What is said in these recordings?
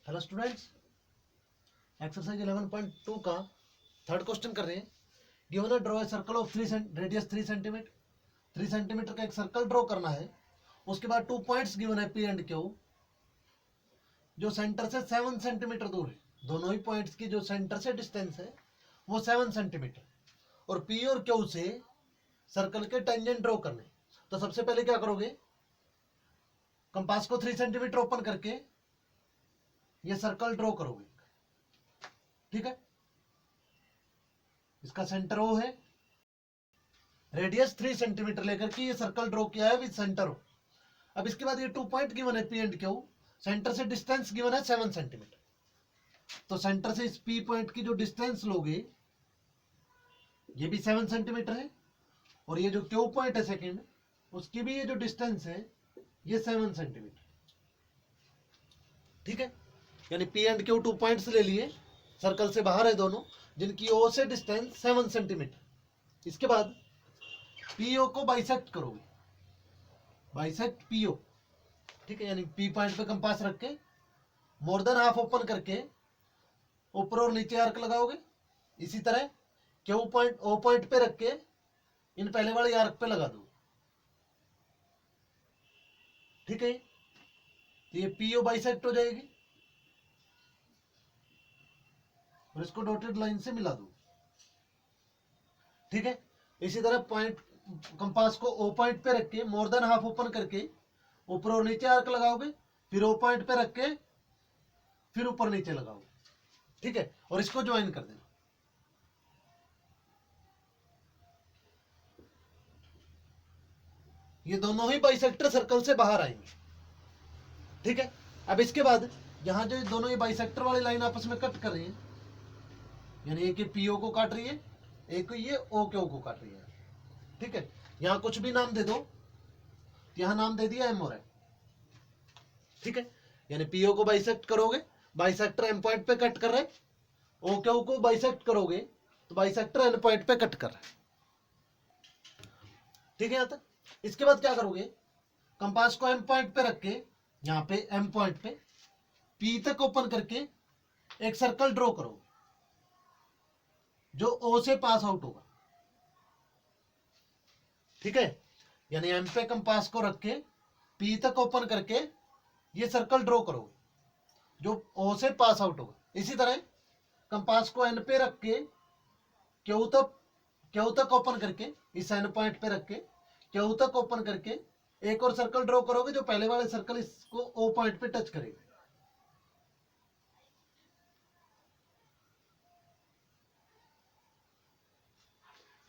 Hello students, exercise 11.2 का third question कर रहे हैं। गिवन है draw a circle of radius 3 centimetre. 3 centimetre का एक सर्कल ड्रॉ करना है। उसके बाद 2 पॉइंट्स गिवन है पी एंड क्यू, जो सेंटर से 7 सेंटीमीटर दूर है। दोनों ही पॉइंट्स की जो सेंटर से डिस्टेंस है वो 7 सेंटीमीटर, और पी और क्यू से सर्कल के टेंजेंट ड्रॉ करने। तो सबसे पहले क्या करोगे, कंपास को 3 सेंटीमीटर ओपन करके ये सर्कल ड्रॉ करोगे। ठीक है, इसका सेंटर ओ है, रेडियस 3 सेंटीमीटर लेकर के ये सर्कल ड्रॉ किया है विद सेंटर ओ। अब इसके बाद ये 2 पॉइंट गिवन है पी एंड क्यू, सेंटर से डिस्टेंस गिवन है 7 सेंटीमीटर। तो सेंटर से इस पी पॉइंट की जो डिस्टेंस लोगे ये भी 7 सेंटीमीटर है, और ये जो क्यू पॉइंट है सेकंड, उसकी भी ये जो डिस्टेंस है ये 7 सेंटीमीटर। ठीक है, यानी पी एंड क्यू 2 पॉइंट्स ले लिए, सर्कल से बाहर है दोनों, जिनकी ओ से डिस्टेंस 7 सेंटीमीटर। इसके बाद पीओ को बाइसेक्ट करोगे, बाइसेक्ट पीओ। ठीक है, यानी पी पॉइंट पे कंपास रख के मोर देन हाफ ओपन करके ऊपर और नीचे आर्क लगाओगे। इसी तरह क्यू पॉइंट ओ पॉइंट पे रख के इन पहले वाले आर्क पे लगा दो। ठीक है, तो ये पीओ बाइसेक्ट हो जाएगी और इसको डॉटेड लाइन से मिला दो। ठीक है, इसी तरह पॉइंट कंपास को ओ पॉइंट पे रख के मोर देन हाफ ओपन करके ऊपर और नीचे आर्क लगाओगे, फिर ओ पॉइंट पे रख के फिर ऊपर नीचे लगाओगे। ठीक है, और इसको ज्वाइन कर देना। ये दोनों ही बाइसेक्टर सर्कल से बाहर आएंगे। ठीक है, अब इसके बाद यहां जो दोनों ही बाइसेक्टर वाली लाइन आपस में कट कर रही है, यानी एक ये पीओ को काट रही है, एक ये ओ क्यू को काट रही है। ठीक है, यहां कुछ भी नाम दे दो, यहां नाम दे दिया एम और एन। ठीक है, यानी पीओ को बाइसेक्ट करोगे, बाइसेक्टर एम पॉइंट पे कट कर रहे, ओ क्यू को बाइसेक्ट करोगे तो बाइसेक्टर एन पॉइंट पे कट कर रहा है। ठीक है, यहां तक। इसके बाद क्या करोगे, कंपास को एम पॉइंट पे रख के यहां पे एम पॉइंट पे पी तक ओपन करके एक सर्कल ड्रॉ करोगे जो ओ से पास आउट होगा। ठीक है, यानी एम पे कंपास को रख के पी तक ओपन करके ये सर्कल ड्रॉ करोगे जो ओ से पास आउट होगा। इसी तरह कंपास को एन पे रख के क्यू तक ओपन करके इस एन पॉइंट पे रख के क्यू तक ओपन करके एक और सर्कल ड्रॉ करोगे जो पहले वाले सर्कल इसको ओ पॉइंट पे टच करेगा।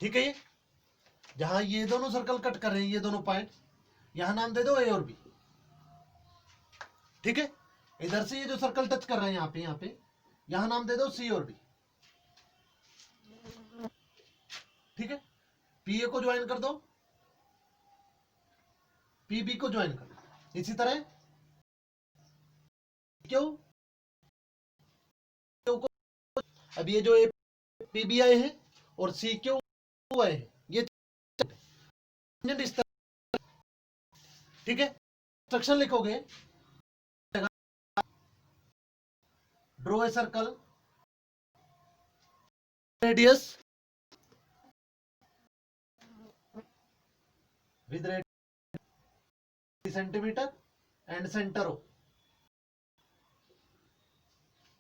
ठीक है, ये जहां ये दोनों सर्कल कट कर रहे हैं, ये दोनों पॉइंट, यहां नाम दे दो ए और बी। ठीक है, इधर से ये जो सर्कल टच कर रहे हैं यहाँ पे यहां नाम दे दो सी और डी। ठीक है, पीए को ज्वाइन कर दो, पीबी को ज्वाइन कर दो। इसी तरह क्यू को, अब ये जो पीबी आए हैं और सी क्यू आए हैं, ये इस तरह। ठीक है, इंस्ट्रक्शन लिखोगे, draw a circle radius with radius centimetre and centre O.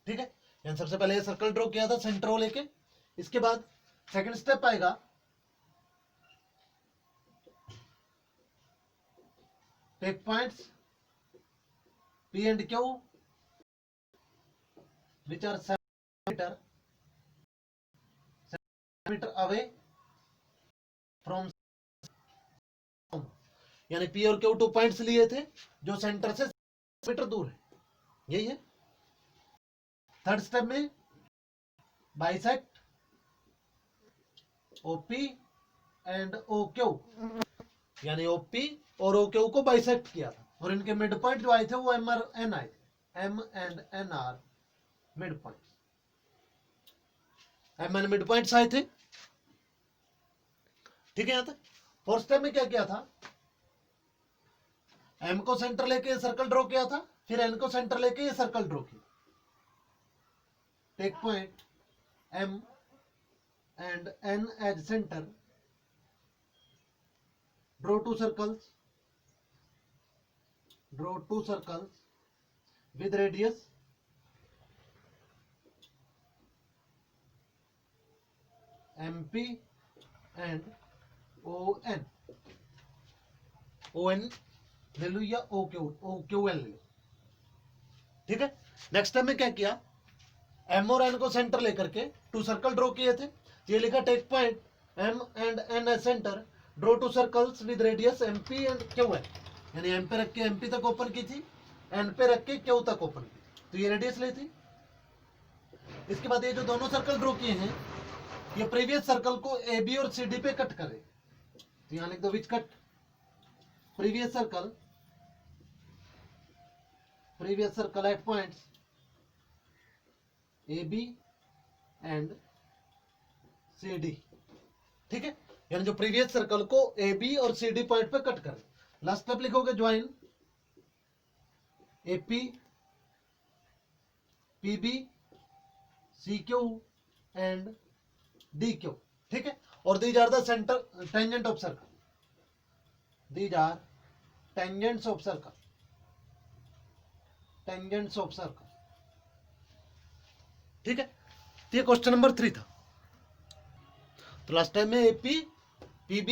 ठीक है, यानी सबसे पहले ये सर्कल ड्रॉ किया था सेंटर ओ लेके। इसके बाद सेकंड स्टेप आएगा, take points P and Q which are 7 meter away from, यानी पी और क्यू 2 पॉइंट्स लिए थे जो सेंटर से मीटर दूर है। यही है। थर्ड स्टेप में bisect OP and O Q, यानी ओपी और ओ क्यू को बाइसेक्ट किया था, और इनके मिड पॉइंट जो आए थे वो एम और एन आए थे। M and N are mid point, M N mid points आए थे। ठीक है, यहां तक। फोर्थ स्टेप में क्या किया था, एम को सेंटर लेके सर्कल ड्रॉ किया था, फिर एन को सेंटर लेके ये सर्कल ड्रॉ किया। Take point M and N as center, draw two circles with radius MP and ON ले लो या OQL ले लो, ठीक है। नेक्स्ट टाइम में क्या किया, M और N को सेंटर लेकर के टू सर्कल ड्रॉ किए थे। ये लिखा take point M and N as centre, draw two circles with radius MP and QN, यानी M पे रख के MP तक ओपन की थी, N पे रख के Q तक ओपन की, तो ये रेडियस ली थी। इसके बाद ये जो दोनों सर्कल ड्रॉ किए हैं, ये प्रीवियस सर्कल को AB और CD पे कट करे, तो यहां लिख दो which cut previous circle at points AB and CD, ठीक है। यानी जो प्रीवियस सर्कल को AB और CD पॉइंट पे कट करे। लास्ट स्टेप लिखोगे join AP PB CQ and DQ, ठीक है। और these are the centre tangent of circle, these are tangents of circle, ठीक है। तो ये क्वेश्चन नंबर 3 था। तो लास्ट टाइम में AP PB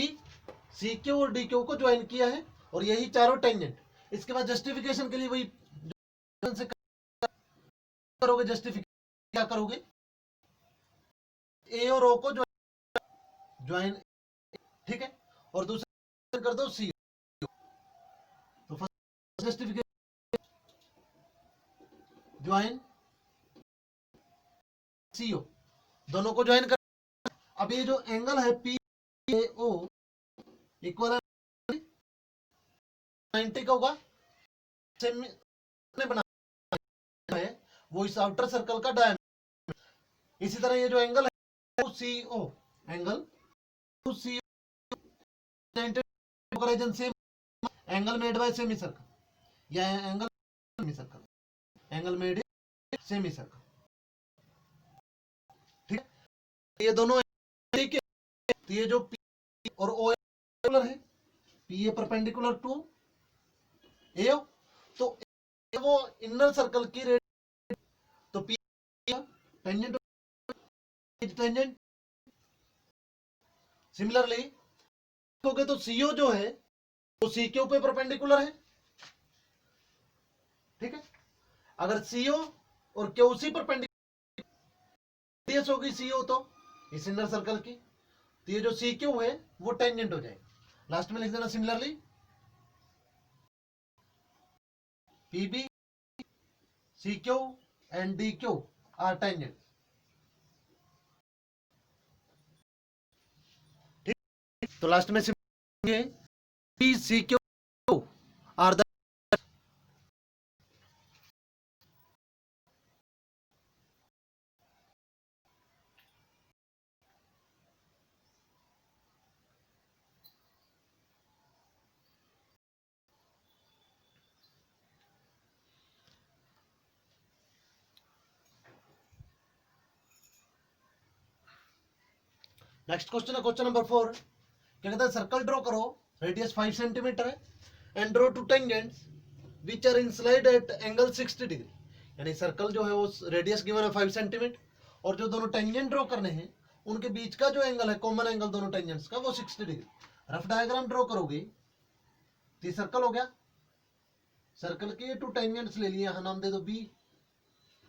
CQ और DQ को ज्वाइन किया है, और यही चारों टेंजेंट। इसके बाद जस्टिफिकेशन के लिए वही से करोगे, जस्टिफिकेशन क्या करोगे, A और O को ज्वाइन, ठीक है, और दूसरा कर दो CO। तो फर्स्ट जस्टिफिकेशन ज्वाइन CO, दोनों को ज्वाइन कर। अब ये जो एंगल है PAO इक्वल 90 का होगा, बना है वो इस आउटर सर्कल का डायमीटर। इसी तरह ये जो एंगल है CO, angle CO same angle made by semi circle, या angle semi circle, angle made semi circle, ठीक है। ये दोनों ठीक है। तो ये जो P और O है, PA परपेंडिकुलर टू AO, तो वो इनर सर्कल की रेडियस, तो P टेंजेंट टेंजेंट। सिमिलरली देखोगे तो CO जो है वो CQ पे परपेंडिकुलर है, ठीक है। अगर CO और QC परपेंडिकुलर रेडियस होगी CO तो इस इनर सर्कल की, तो ये जो CQ है वो टेंजेंट हो जाएगा। लास्ट में लिख देना similarly PB CQ and DQ are tangent, ठीक। तो लास्ट में similarly P CQ are the. Next question है क्वेश्चन नंबर 4। क्या कहता है, सर्कल ड्रॉ करो, रेडियस 5 सेंटीमीटर है, and draw two tangents which are inclined at angle 60 degree. यानी सर्कल जो है वो रेडियस गिवन है 5 सेंटीमीटर, और जो दोनों टेंजेंट ड्रॉ करने हैं उनके बीच का जो एंगल है, कॉमन एंगल दोनों टेंजेंट्स का, वो 60 डिग्री। रफ डायग्राम ड्रॉ करोगे तो ये सर्कल हो गया, सर्कल के टू टेंजेंट्स ले लिए, यहाँ नाम दे दो B,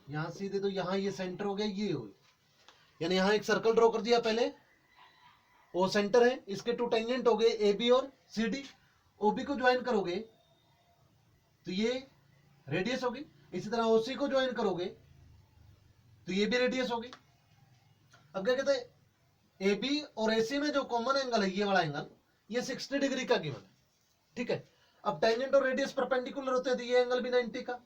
यहाँ C दे दो, यहाँ ये सेंटर हो गया, ये हो गया। यानी यहाँ एक सर्कल ड्रॉ कर दिया पहले, वो सेंटर है, इसके टू टेंजेंट हो गए AB और CD, OB को ज्वाइन करोगे तो ये रेडियस होगी। इसी तरह OC को ज्वाइन करोगे तो ये भी रेडियस होगी। अब क्या कहते हैं, AB और AC में जो कॉमन एंगल है, ये वाला एंगल, ये 60 डिग्री का गिवन है, ठीक है। अब टेंजेंट और रेडियस परपेंडिकुलर होते हैं, तो ये एंगल भी 90 का,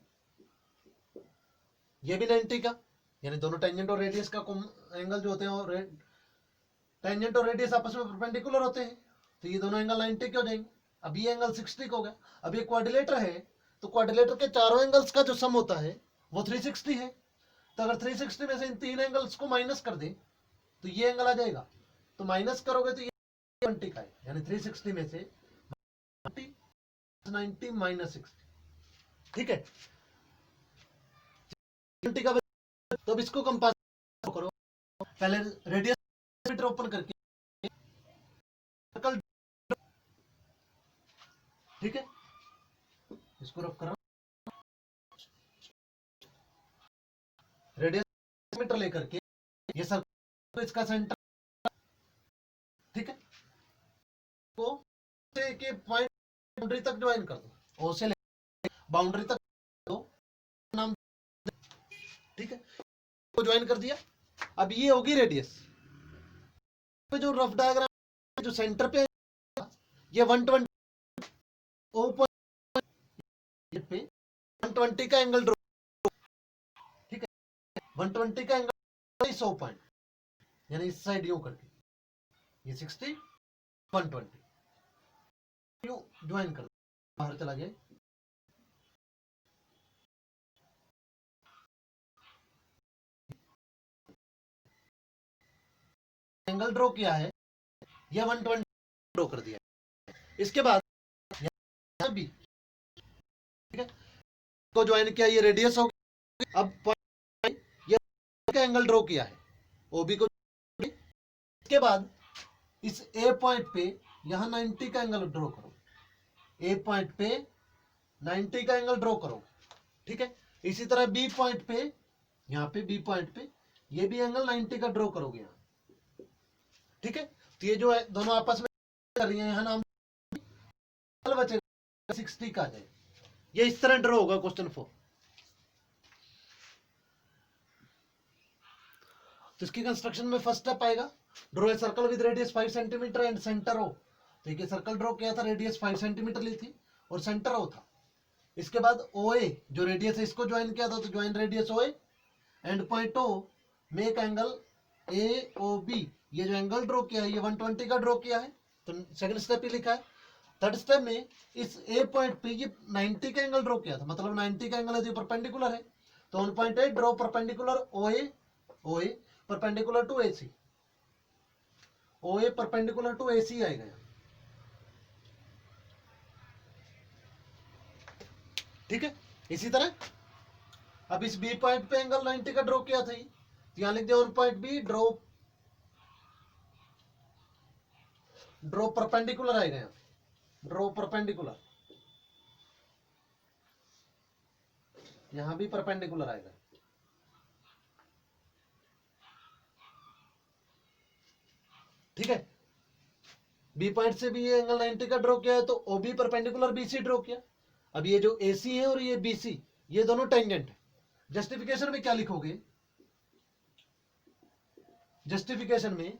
ये भी 90 का, यानी दोनों टेंजेंट और रेडियस का एंगल जो होते हैं, और टेंजेंट और रेडियस आपस में परपेंडिकुलर होते हैं, तो ये दोनों एंगल 90 के हो जाएंगे। अब ये एंगल 60 का हो गया। अब ये क्वाड्रिलेटर है, तो क्वाड्रिलेटर के चारों एंगल्स का जो सम होता है वो 360 है। तो अगर 360 में से इन तीन एंगल्स को माइनस कर दे तो ये एंगल आ जाएगा, तो माइनस करोगे तो ये 20 का है, यानी 360 में से 90 माइनस 60, ठीक है। 20 का तो अब इसको कंपास करो, पहले रेडियस मीटर ओपन करके सर्कल, ठीक है, इसको रफ करो, रेडियस मीटर लेकर के ये सर्कल इसका सेंटर, ठीक है, को के पॉइंट बाउंड्री तक ज्वाइन कर दो, ओ से बाउंड्री तक दो नाम, ठीक है, को ज्वाइन कर दिया। अब ये होगी रेडियस पे जो रफ डायग्राम जो सेंटर पे ये 120 ओ पे 120 का एंगल ड्रॉ, ठीक है, 120 का एंगल 100 पॉइंट, यानी इस साइड यूं करके ये 60 120 यूं ज्वाइन कर, बाहर चला गया, एंगल ड्रॉ किया है, यह 120 ड्रॉ कर दिया, इसके बाद भी, ठीक है, को ज्वाइन किया, ये रेडियस हो गया। अब ये का एंगल ड्रॉ किया है ओबी को, इसके बाद इस ए पॉइंट पे यहां 90 का एंगल ड्रॉ करो, ए पॉइंट पे 90 का एंगल ड्रॉ करो, ठीक है। इसी तरह बी पॉइंट पे, यहां पे बी पॉइंट पे ये भी एंगल 90 का ड्रॉ करोगे यहां, ठीक है। तो ये जो है दोनों आपस में कर रही है, यहां नाम बचेगा 60 का जाए, ये इस तरह ड्रॉ होगा क्वेश्चन 4। तो इसकी कंस्ट्रक्शन में फर्स्ट स्टेप आएगा, draw a circle with radius 5 centimetre and centre O. तो ये सर्कल ड्रॉ किया था, रेडियस 5 सेंटीमीटर ली थी और सेंटर ओ था। इसके बाद ओ ए जो रेडियस है इसको ज्वाइन किया था, तो join radius O A and point O, make angle A O B. ये जो एंगल ड्रॉ किया है ये 120 का ड्रॉ किया है, तो सेकंड स्टेप ही लिखा है। थर्ड स्टेप में इस ए पॉइंट पे ये 90 का एंगल ड्रॉ किया था, मतलब 90 का एंगल है जो परपेंडिकुलर है, तो 1.8 draw perpendicular O A perpendicular to AC, O A perpendicular to AC आएगा, ठीक है। इसी तरह अब इस बी पॉइंट पे एंगल 90 का ड्रॉ किया था, तो यहां लिख दिया 1.B ड्रॉ परपेंडिकुलर आएगा, यहाँ ड्रॉ परपेंडिकुलर, यहां भी परपेंडिकुलर आएगा, ठीक है। बी पॉइंट से भी ये एंगल 90 का ड्रॉ किया है, तो ओबी परपेंडिकुलर BC ड्रॉ किया। अब ये जो AC है और ये BC, ये दोनों टेंजेंट है। जस्टिफिकेशन में क्या लिखोगे, जस्टिफिकेशन में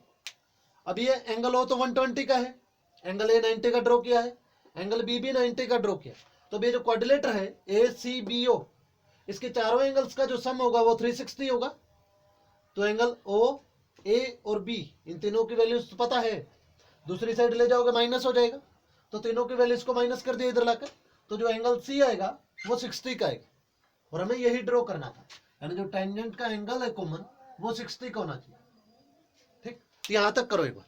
अब ये एंगल O तो 120 का है, एंगल A 90 का ड्रॉ किया है, एंगल B भी 90 का ड्रॉ किया, तो ये जो क्वाड्रिलेटर है ACBO, इसके चारों एंगल्स का जो सम होगा वो 360 होगा। तो एंगल O, A और B इन तीनों की वैल्यूज पता है, दूसरी साइड ले जाओगे माइनस हो जाएगा, तो तीनों की वैल्यूज को माइनस कर दिया इधर लाकर, तो जो एंगल C आएगा वो 60 का आएगा, और हमें यही ड्रॉ करना था, यानी जो टेंजेंट का एंगल है कॉमन वो 60 का होना चाहिए, ठीक। यहां तक करो एक बार।